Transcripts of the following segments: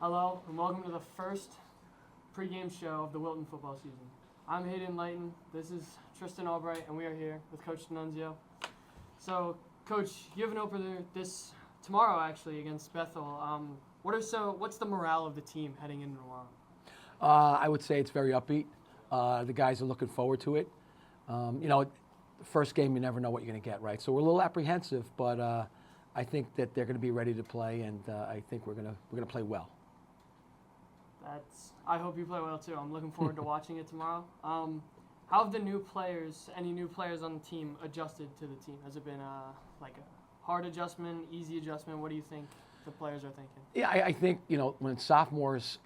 Hello, and welcome to the first pregame show of the Wilton football season. I'm Hayden Lighton. This is Tristan Albright, and we are here with Coach D'Annunzio. So, Coach, you have an opener this tomorrow, actually, against Bethel. What's the morale of the team heading into tomorrow? I would say it's very upbeat. The guys are looking forward to it. The first game, you never know what you're going to get, right? So we're a little apprehensive, but I think that they're going to be ready to play, and I think we're going to play well. I hope you play well too. I'm looking forward to watching it tomorrow. How have any new players on the team adjusted to the team? Has it been a hard adjustment, easy adjustment? What do you think the players are thinking? Yeah, I think when sophomores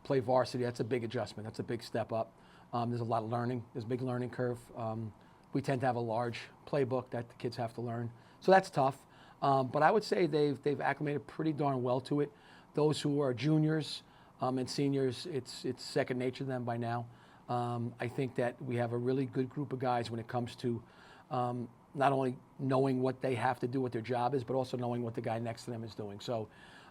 play varsity, that's a big adjustment. That's a big step up. There's a lot of learning. There's a big learning curve. We tend to have a large playbook that the kids have to learn, so that's tough. But I would say they've acclimated pretty darn well to it. Those who are juniors and seniors, it's second nature to them by now. I think that we have a really good group of guys when it comes to not only knowing what they have to do, what their job is, but also knowing what the guy next to them is doing. So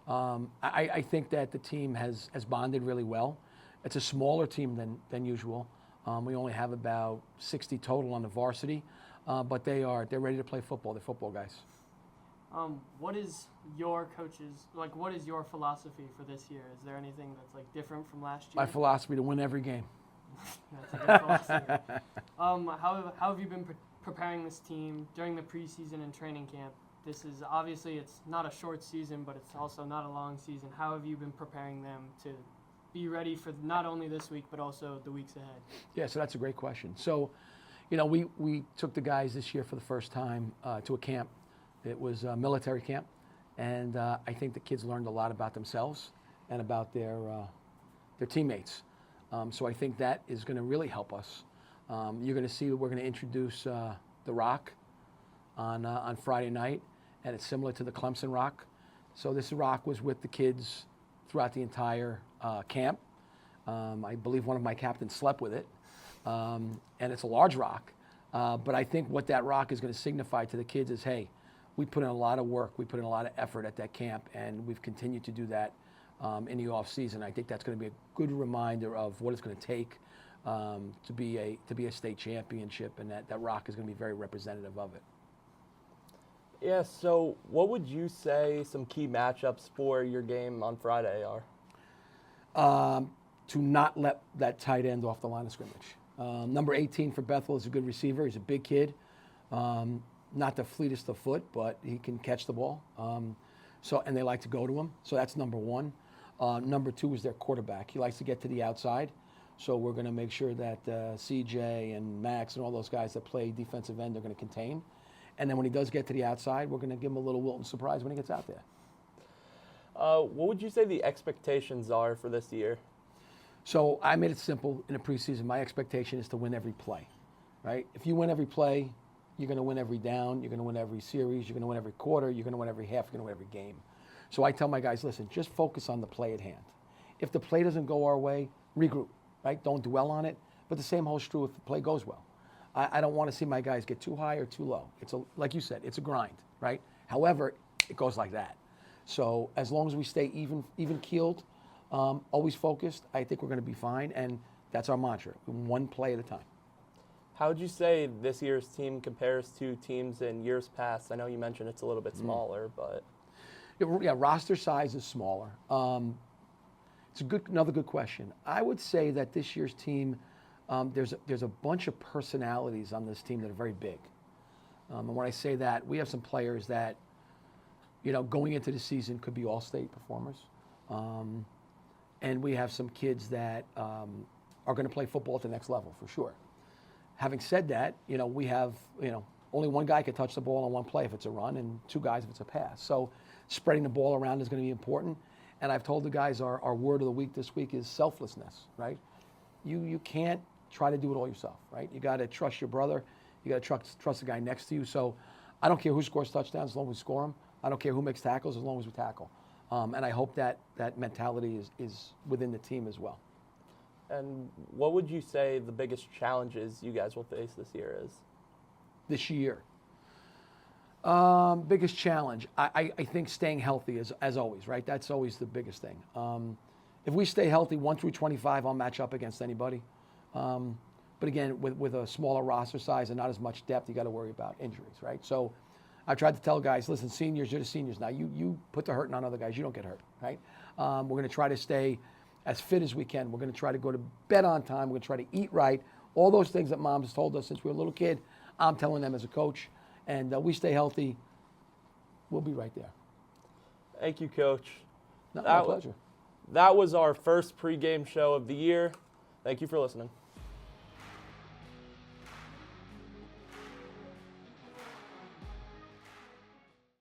I think that the team has bonded really well. It's a smaller team than usual. We only have about 60 total on the varsity, but they're ready to play football. They're football guys. What is your philosophy for this year? Is there anything that's different from last year? My philosophy to win every game. That's a good philosophy. How have you been preparing this team during the preseason and training camp? This is obviously, it's not a short season, but it's also not a long season. How have you been preparing them to be ready for not only this week, but also the weeks ahead? Yeah, so that's a great question. So, we took the guys this year for the first time to a camp. It was a military camp, and I think the kids learned a lot about themselves and about their teammates. So I think that is going to really help us. You're going to see that we're going to introduce the Rock on Friday night, and it's similar to the Clemson Rock. So this Rock was with the kids throughout the entire camp. I believe one of my captains slept with it, and it's a large rock. But I think what that rock is going to signify to the kids is, hey, we put in a lot of work, we put in a lot of effort at that camp, and we've continued to do that in the off season. I think that's going to be a good reminder of what it's going to take to be a state championship, and that rock is going to be very representative of it. Yeah, so what would you say some key matchups for your game on Friday are? To not let that tight end off the line of scrimmage. Number 18 for Bethel is a good receiver. He's a big kid. Not the fleetest of foot, but he can catch the ball. And they like to go to him. So that's number one. Number two is their quarterback. He likes to get to the outside. So we're going to make sure that CJ and Max and all those guys that play defensive end are going to contain. And then when he does get to the outside, we're going to give him a little Wilton surprise when he gets out there. What would you say the expectations are for this year? So I made it simple in the preseason. My expectation is to win every play, right? If you win every play, you're going to win every down, you're going to win every series, you're going to win every quarter, you're going to win every half, you're going to win every game. So I tell my guys, listen, just focus on the play at hand. If the play doesn't go our way, regroup, right? Don't dwell on it. But the same holds true if the play goes well. I don't want to see my guys get too high or too low. Like you said, it's a grind, right? However, it goes like that. So as long as we stay even keeled, always focused, I think we're going to be fine. And that's our mantra, one play at a time. How would you say this year's team compares to teams in years past? I know you mentioned it's a little bit smaller, but... Yeah, roster size is smaller. It's another good question. I would say that this year's team, there's a bunch of personalities on this team that are very big. And when I say that, we have some players that, going into the season could be all-state performers. And we have some kids that are going to play football at the next level, for sure. Having said that, we have, only one guy can touch the ball on one play if it's a run, and two guys if it's a pass. So spreading the ball around is going to be important. And I've told the guys our word of the week this week is selflessness, right? You can't try to do it all yourself, right? You got to trust your brother. You got to trust the guy next to you. So I don't care who scores touchdowns as long as we score them. I don't care who makes tackles as long as we tackle. And I hope that mentality is within the team as well. And what would you say the biggest challenges you guys will face this year is? This year. Biggest challenge, I think staying healthy is, as always, right? That's always the biggest thing. If we stay healthy 1 through 25, I'll match up against anybody. But again, with a smaller roster size and not as much depth, you got to worry about injuries, right? So I tried to tell guys, listen, seniors, you're the seniors now. You put the hurting on other guys. You don't get hurt, right? We're going to try to stay as fit as we can. We're going to try to go to bed on time. We're going to try to eat right. All those things that Mom's told us since we were a little kid, I'm telling them as a coach. And we stay healthy, we'll be right there. Thank you, Coach. My pleasure. That was our first pregame show of the year. Thank you for listening.